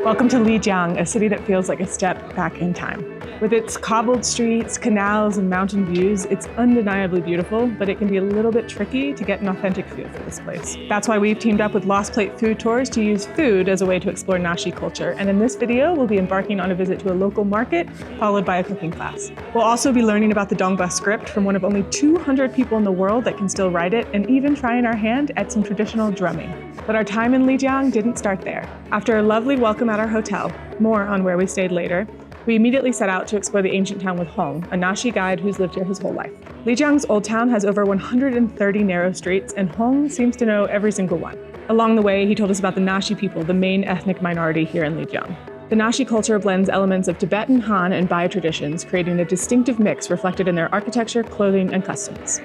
Welcome to Lijiang, a city that feels like a step back in time. With its cobbled streets, canals, and mountain views, it's undeniably beautiful, but it can be a little bit tricky to get an authentic feel for this place. That's why we've teamed up with Lost Plate Food Tours to use food as a way to explore Naxi culture. And in this video, we'll be embarking on a visit to a local market, followed by a cooking class. We'll also be learning about the Dongbas script from one of only 200 people in the world that can still write it, and even trying our hand at some traditional drumming. But our time in Lijiang didn't start there. After a lovely welcome at our hotel, more on where we stayed later, we immediately set out to explore the ancient town with Hong, a Naxi guide who's lived here his whole life. Lijiang's old town has over 130 narrow streets, and Hong seems to know every single one. Along the way, he told us about the Naxi people, the main ethnic minority here in Lijiang. The Naxi culture blends elements of Tibetan, Han, and Bai traditions, creating a distinctive mix reflected in their architecture, clothing, and customs.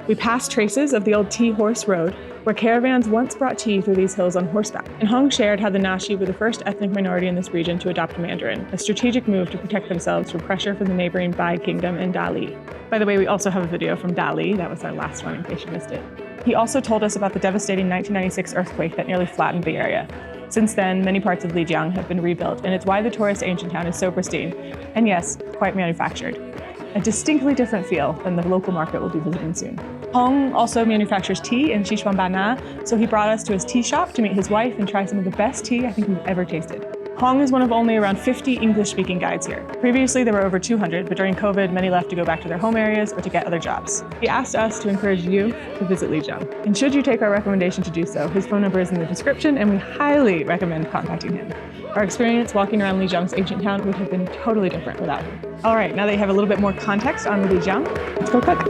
We passed traces of the old tea horse road, where caravans once brought tea through these hills on horseback. And Hong shared how the Naxi were the first ethnic minority in this region to adopt Mandarin, a strategic move to protect themselves from pressure from the neighboring Bai kingdom and Dali. By the way, we also have a video from Dali. That was our last one in case you missed it. He also told us about the devastating 1996 earthquake that nearly flattened the area. Since then, many parts of Lijiang have been rebuilt, and it's why the tourist ancient town is so pristine. And yes, quite manufactured. A distinctly different feel than the local market we'll be visiting soon. Hong also manufactures tea in Sichuanbana, so he brought us to his tea shop to meet his wife and try some of the best tea I think we've ever tasted. Hong is one of only around 50 English-speaking guides here. Previously, there were over 200, but during COVID, many left to go back to their home areas or to get other jobs. He asked us to encourage you to visit Lijiang. And should you take our recommendation to do so, his phone number is in the description, and we highly recommend contacting him. Our experience walking around Lijiang's ancient town would have been totally different without him. All right, now that you have a little bit more context on Lijiang, let's go cook.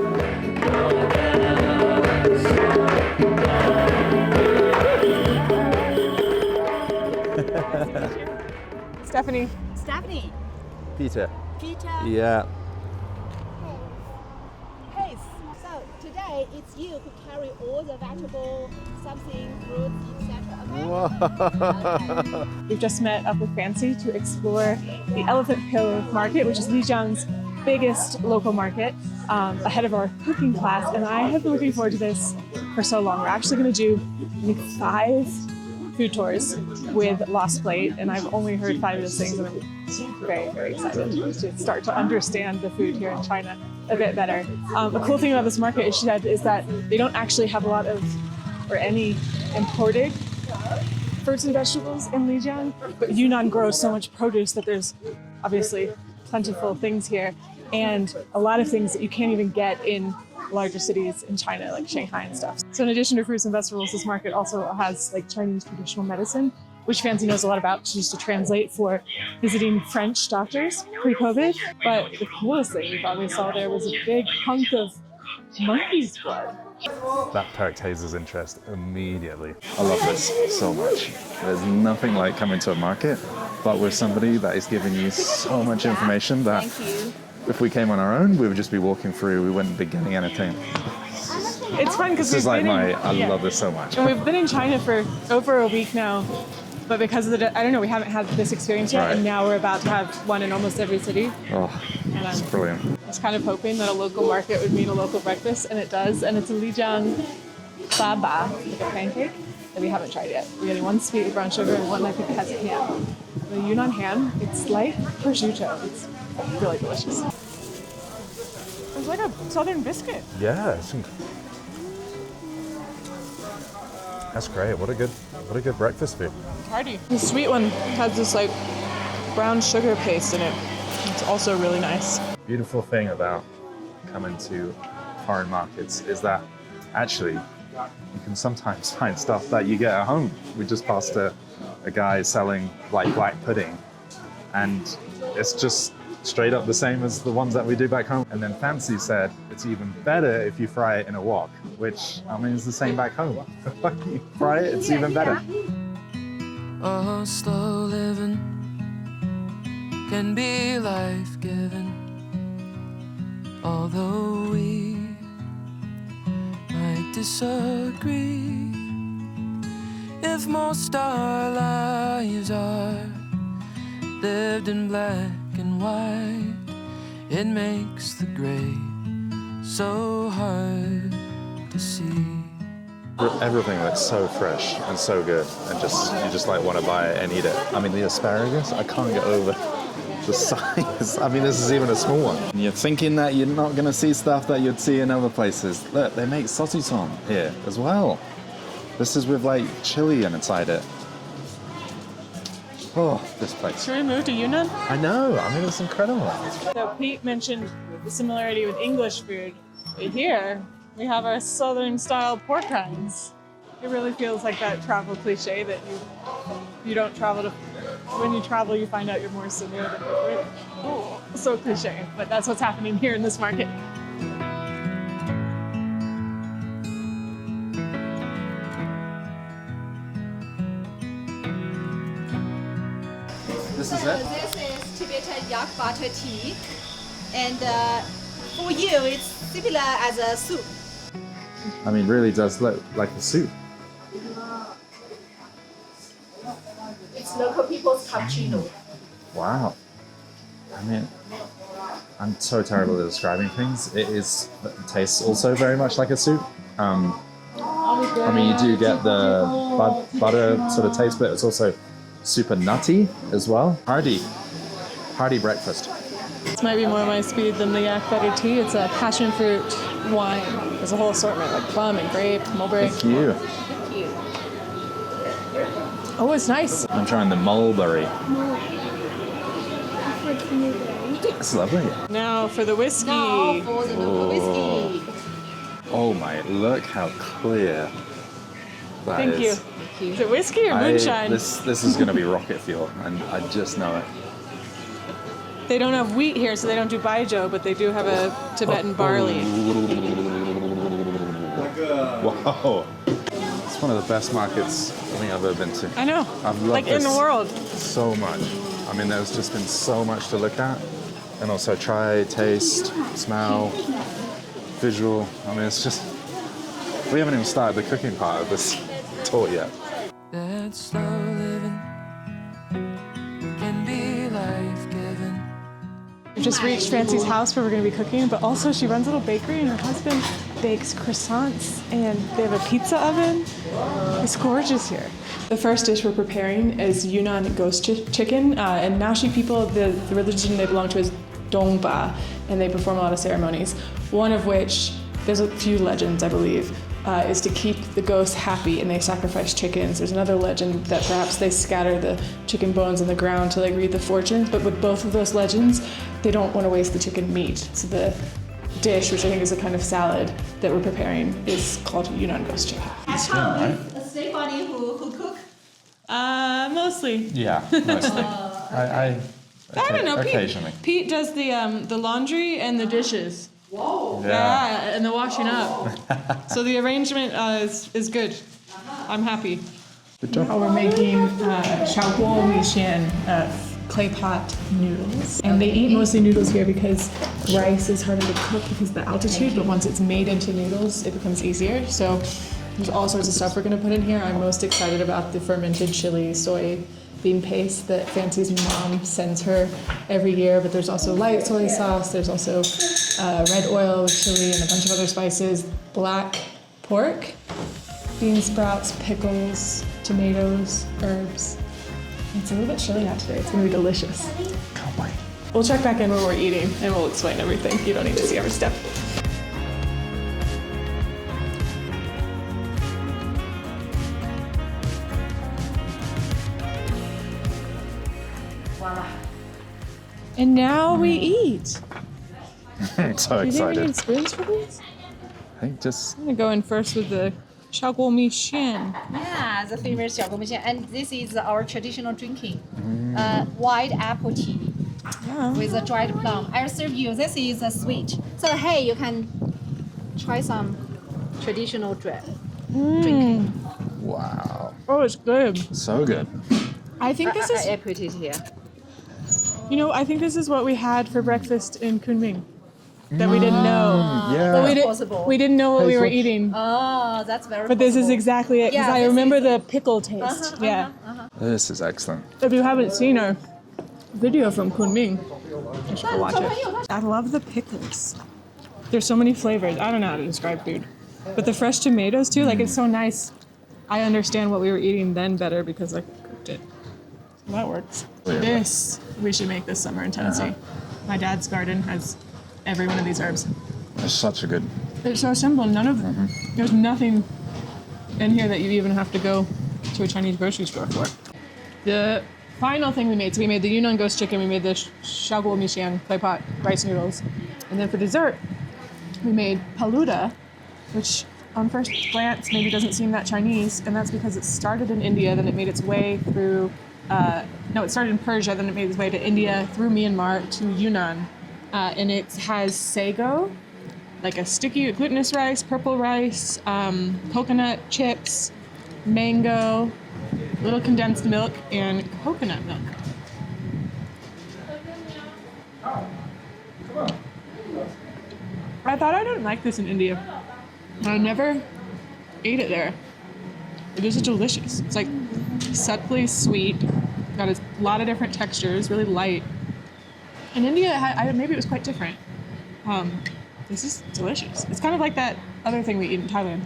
Stephanie. Stephanie. Peter. Peter. Yeah. Hey, so today it's you who carry all the vegetable, something, fruits, etc. Okay? Whoa. We've just met up with Fancy to explore the Elephant Hill Market, which is Lijiang's biggest local market, ahead of our cooking class. And I have been looking forward to this for so long. We're actually going to do like 5 food tours with Lost Plate, and I've only heard 5 of those things, and I'm very, very excited to start to understand the food here in China a bit better. The cool thing about this market, she said, is that they don't actually have a lot of, or any, imported fruits and vegetables in Lijiang, but Yunan grows so much produce that there's obviously plentiful things here, and a lot of things that you can't even get in larger cities in China, like Shanghai and stuff. So in addition to fruits and vegetables, this market also has like Chinese traditional medicine, which Fancy knows a lot about. She used to translate for visiting French doctors pre-COVID. But the coolest thing we probably saw there was a big hunk of monkey's blood. That perked Hazel's interest immediately. I love this so much. There's nothing like coming to a market, but with somebody that is giving you so much information that if we came on our own, we would just be walking through, we wouldn't be getting anything. It's fun because this is like I love this so much. And we've been in China for over a week now, but because of I don't know, we haven't had this experience yet, and now we're about to have one in almost every city. Oh, it's brilliant. I was kind of hoping that a local market would mean a local breakfast, and it does, and it's a Lijiang baba, like a pancake, that we haven't tried yet. We're getting one sweet with brown sugar and one I think has ham. The Yunan ham, it's like prosciutto. It's really delicious. It's like a southern biscuit. Yeah, that's great. What a good breakfast food. It's hearty. The sweet one has this like brown sugar paste in it. It's also really nice. Beautiful thing about coming to foreign markets is that actually you can sometimes find stuff that you get at home. We just passed a guy selling like black pudding, and it's just straight up the same as the ones that we do back home. And then Fancy said it's even better if you fry it in a wok, which I mean is the same back home. If you fry it, it's even better. Oh, slow living can be life-giving, although we might disagree. If most our lives are lived in black and white, it makes the gray so hard to see. Everything looks so fresh and so good, and you just like want to buy it and eat it. I mean, the asparagus, I can't get over the size. I mean, this is even a small one. And you're thinking that you're not going to see stuff that you'd see in other places. Look, they make saucisson here as well. This is with like chili inside it. Oh, this place. Should we move to Yunan? I know. I mean, it's incredible. So Pete mentioned the similarity with English food. But here, we have our southern style pork rinds. It really feels like that travel cliche that you don't travel to. When you travel, you find out you're more similar than different. Oh, so cliche, but that's what's happening here in this market. This is it? This is Tibetan yak butter tea. And for you, it's similar as a soup. I mean, really does look like a soup. It's local people's cappuccino. Wow. I mean, I'm so terrible at describing things. It tastes also very much like a soup. I mean, you do get the butter sort of taste, but it's also super nutty as well. Hearty breakfast. This might be more my speed than the yak butter tea. It's a passion fruit wine. There's a whole assortment like plum and grape, mulberry. Thank you. Oh, it's nice. I'm trying the mulberry. It's lovely. Now for the whiskey. Now for the local whiskey. Oh my, look how clear that Thank is. you. Is it whiskey or moonshine? This is going to be rocket fuel, and I just know it. They don't have wheat here, so they don't do baijiu, but they do have a Tibetan barley. Wow. It's one of the best markets I think I've ever been to. I know. I've loved like in the world. so much. I mean, there's just been so much to look at, and also try, taste, smell, visual. I mean, it's just, we haven't even started the cooking part of this tour yet. That slow living can be life-giving. We've just reached Francie's house where we're going to be cooking, but also she runs a little bakery and her husband bakes croissants and they have a pizza oven. It's gorgeous here. The first dish we're preparing is Yunan ghost chicken, and Naxi people, the religion they belong to is Dongba, and they perform a lot of ceremonies, one of which, there's a few legends I believe, is to keep the ghosts happy and they sacrifice chickens. There's another legend that perhaps they scatter the chicken bones on the ground to like read the fortunes, but with both of those legends, they don't want to waste the chicken meat. So the dish, which I think is a kind of salad that we're preparing, is called Yunan ghost chicken. Right? Stephanie who cook? Mostly. Yeah, mostly. I don't know, occasionally. Pete does the laundry and the dishes. Whoa. Yeah, and the washing up. So the arrangement is good. I'm happy. Good job. We're making xiaoguo mi xian, clay pot noodles. And they eat mostly noodles here because rice is harder to cook because of the altitude, but once it's made into noodles, it becomes easier. So there's all sorts of stuff we're gonna put in here. I'm most excited about the fermented chili soybean paste that Francie's mom sends her every year, but there's also light soy sauce, there's also red oil with chili and a bunch of other spices, black pork, bean sprouts, pickles, tomatoes, herbs. It's a little bit chilly out today. It's gonna be delicious. Can't wait. We'll check back in when we're eating and we'll explain everything. You don't need to see every step. And now we eat. I'm so Do you think we excited. need spoons for this? I think just I'm gonna go in first with the xiaoguo mi xian. Yeah, the famous xiaoguo. And this is our traditional drinking. White apple tea Yeah. with a dried plum. I'll serve you. This is a sweet. So hey, you can try some traditional drinking. wow, Oh, it's good. so good. I think this is, I put it here. I think this is what we had for breakfast in Kunming. That we didn't know. Yeah. But Possible. we didn't know what we were Hazel. eating. Oh, that's very But this is possible. exactly it, because Yeah, I this remember is- the pickle taste. Yeah. This is excellent. If you haven't seen our video from Kunming, you should go watch it. I love the pickles. There's so many flavors. I don't know how to describe food. But the fresh tomatoes too, like it's so nice. I understand what we were eating then better because I cooked it. That works. This, we should make this summer in Tennessee. My dad's garden has every one of these herbs. It's such a good. It's so simple. None of them. There's nothing in here that you even have to go to a Chinese grocery store for. The final thing we made, so we made the Yunan ghost chicken, we made the xiaoguo mixian clay pot rice noodles, and then for dessert, we made paluda, which on first glance maybe doesn't seem that Chinese, and that's because it started in India, then it made its way through, it started in Persia, then it made its way to India, through Myanmar to Yunan, and it has sago, like a sticky glutinous rice, purple rice, coconut chips, mango, little condensed milk, and coconut milk. I thought I didn't like this in India. I never ate it there. It is delicious. It's like subtly sweet, got a lot of different textures, really light. In India, maybe it was quite different. This is delicious. It's kind of like that other thing we eat in Thailand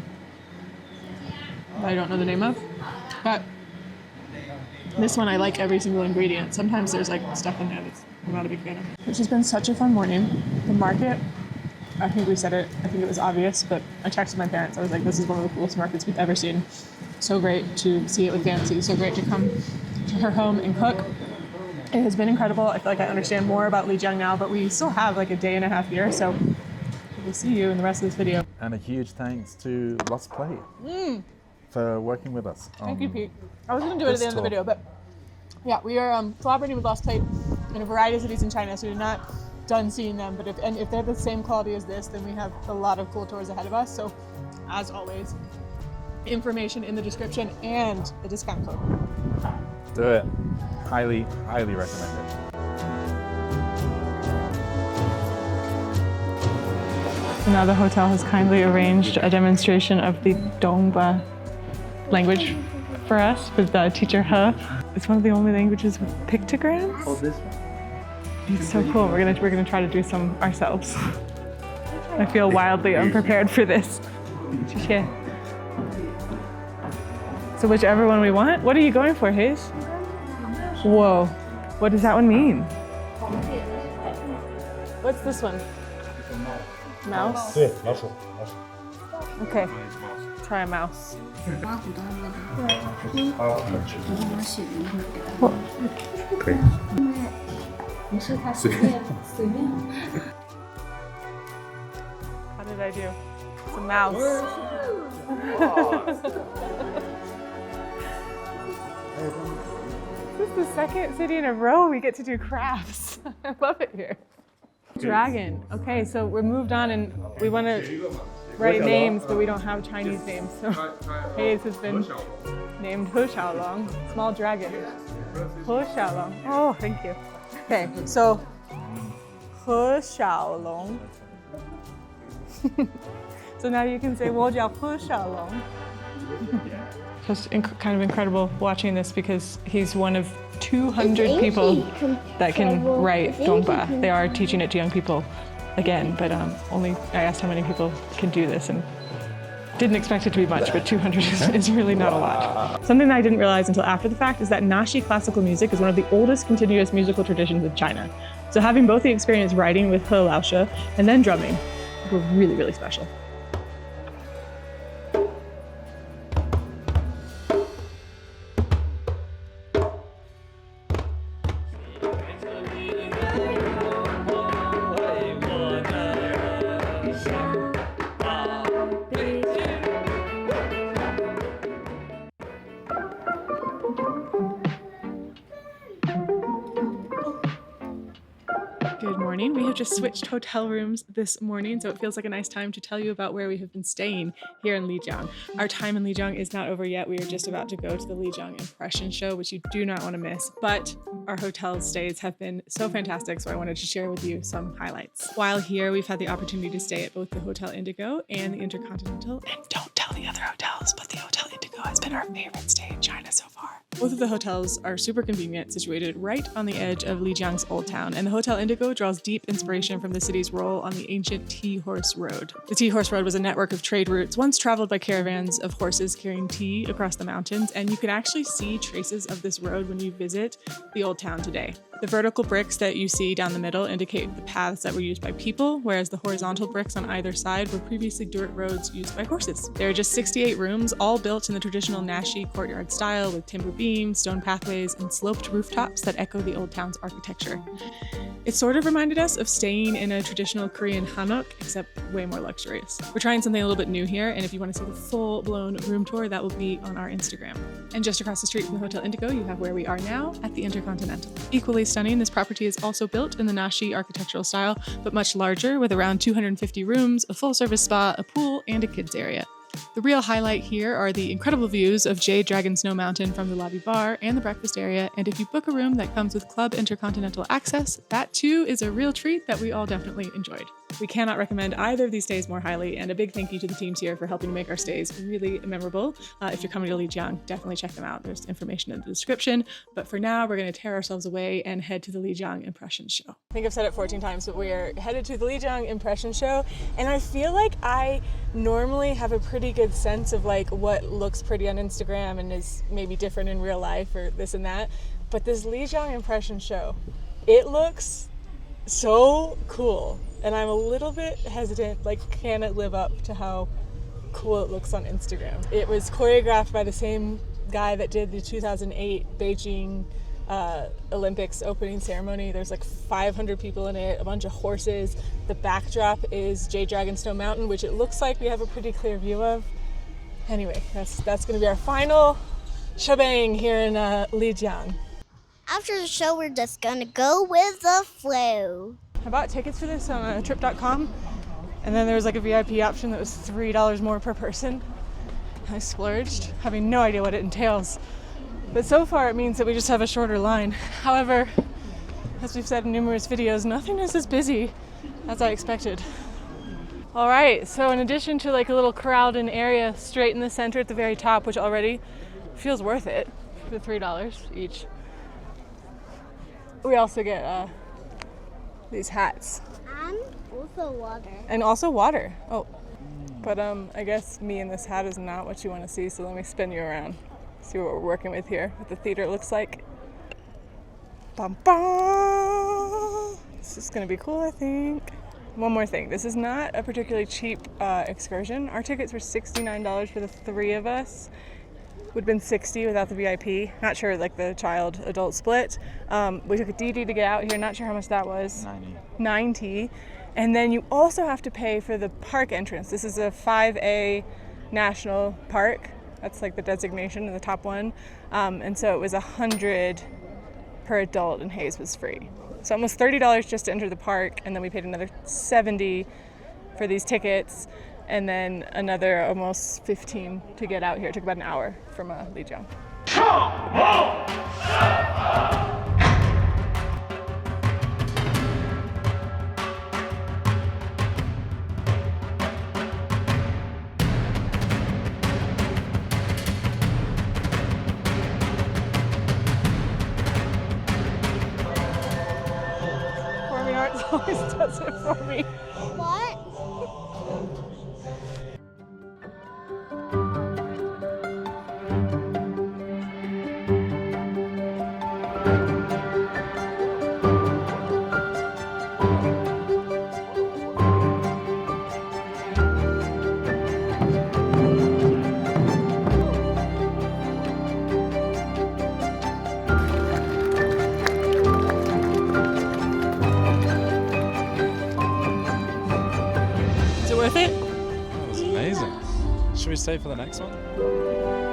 that I don't know the name of. But this one, I like every single ingredient. Sometimes there's like stuff in there that's I'm not a big fan of. It's just been such a fun morning. The market, I think we said it, I think it was obvious, but I texted my parents. I was like, this is one of the coolest markets we've ever seen. So great to see it with Fancy. So great to come to her home and cook. It has been incredible. I feel like I understand more about Lijiang now, but we still have like a day and a half here. So we'll see you in the rest of this video. And a huge thanks to Lost Plate for working with us. Thank you, Pete. I was going to do it at the end of the video, but yeah, we are collaborating with Lost Plate in a variety of cities in China, so we're not done seeing them. But if they're the same quality as this, then we have a lot of cool tours ahead of us. So as always, information in the description and the discount code. Do it. Highly, highly recommend it. So now the hotel has kindly arranged a demonstration of the Dongba language for us with teacher He. It's one of the only languages with pictograms. Oh, this one? It's so cool. We're gonna try to do some ourselves. I feel wildly unprepared for this. So whichever one we want. What are you going for, Hayes? Whoa. What does that one mean? What's this one? Mouse? Okay. Try a mouse. How did I do? It's a mouse. This is the second city in a row we get to do crafts. I love it here. Dragon. Okay, so we're moved on and we want to write names, but we don't have Chinese names. So Hayes has been named He Xiaolong, small dragon. He Xiaolong. Oh, thank you. Okay, so He Xiaolong. So now you can say 我叫 He Xiaolong. Just kind of incredible watching this because he's one of 200 people that can write Dongba. They are teaching it to young people again, but I asked how many people can do this and didn't expect it to be much, but 200 is really not a lot. Something that I didn't realize until after the fact is that Naxi classical music is one of the oldest continuous musical traditions of China. So having both the experience writing with He Laoshe and then drumming were really, really special. Good morning. We have just switched hotel rooms this morning, so it feels like a nice time to tell you about where we have been staying here in Lijiang. Our time in Lijiang is not over yet. We are just about to go to the Lijiang Impression Show, which you do not want to miss, but our hotel stays have been so fantastic, so I wanted to share with you some highlights. While here, we've had the opportunity to stay at both the Hotel Indigo and the Intercontinental, and don't tell the other hotels, but the Hotel Indigo has been our favorite stay in China so far. Both of the hotels are super convenient, situated right on the edge of Lijiang's Old Town, and the Hotel Indigo draws deep inspiration from the city's role on the ancient Tea Horse Road. The Tea Horse Road was a network of trade routes once traveled by caravans of horses carrying tea across the mountains, and you can actually see traces of this road when you visit the Old Town today. The vertical bricks that you see down the middle indicate the paths that were used by people, whereas the horizontal bricks on either side were previously dirt roads used by horses. There are just 68 rooms, all built in the traditional Naxi courtyard style with timber beams, stone pathways, and sloped rooftops that echo the old town's architecture. It sort of reminded us of staying in a traditional Korean hanok, except way more luxurious. We're trying something a little bit new here, and if you want to see the full-blown room tour, that will be on our Instagram. And just across the street from the Hotel Indigo, you have where we are now at the Intercontinental. Equally stunning, this property is also built in the Naxi architectural style, but much larger, with around 250 rooms, a full-service spa, a pool, and a kids area. The real highlight here are the incredible views of Jade Dragon Snow Mountain from the lobby bar and the breakfast area, and if you book a room that comes with Club Intercontinental access, that too is a real treat that we all definitely enjoyed. We cannot recommend either of these stays more highly, and a big thank you to the teams here for helping to make our stays really memorable. If you're coming to Lijiang, definitely check them out. There's information in the description, but for now, we're going to tear ourselves away and head to the Lijiang Impression Show. I think I've said it 14 times, but we're headed to the Lijiang Impression Show, and I feel like I normally have a pretty good sense of like what looks pretty on Instagram and is maybe different in real life or this and that, but this Lijiang Impression Show, it looks so cool, and I'm a little bit hesitant, like, can it live up to how cool it looks on Instagram? It was choreographed by the same guy that did the 2008 Beijing Olympics opening ceremony. There's like 500 people in it, a bunch of horses. The backdrop is Jade Dragon Snow Mountain, which it looks like we have a pretty clear view of. Anyway, that's going to be our final shebang here in Lijiang. After the show, we're just gonna go with the flow. I bought tickets for this on trip.com, and then there was like a VIP option that was $3 more per person. I splurged, having no idea what it entails. But so far it means that we just have a shorter line. However, as we've said in numerous videos, nothing is as busy as I expected. All right, so in addition to like a little crowded area straight in the center at the very top, which already feels worth it for $3 each, we also get these hats. And also water. And also water. Oh, but I guess me in this hat is not what you want to see, so let me spin you around. See what we're working with here, what the theater looks like. Bum, bum. This is gonna be cool, I think. One more thing, this is not a particularly cheap excursion. Our tickets were $69 for the three of us. Would have been $60 without the VIP. Not sure, like the child-adult split. We took a DD to get out here, not sure how much that was. $90. And then you also have to pay for the park entrance. This is a 5A national park. That's like the designation in the top one. And so it was $100 per adult, and Hayes was free. So almost $30 just to enter the park, and then we paid another $70 for these tickets, and then another almost $15 to get out here. It took about an hour from Lijiang. Performing arts always does it for me. What? Is it worth it? That was amazing. Should we stay for the next one?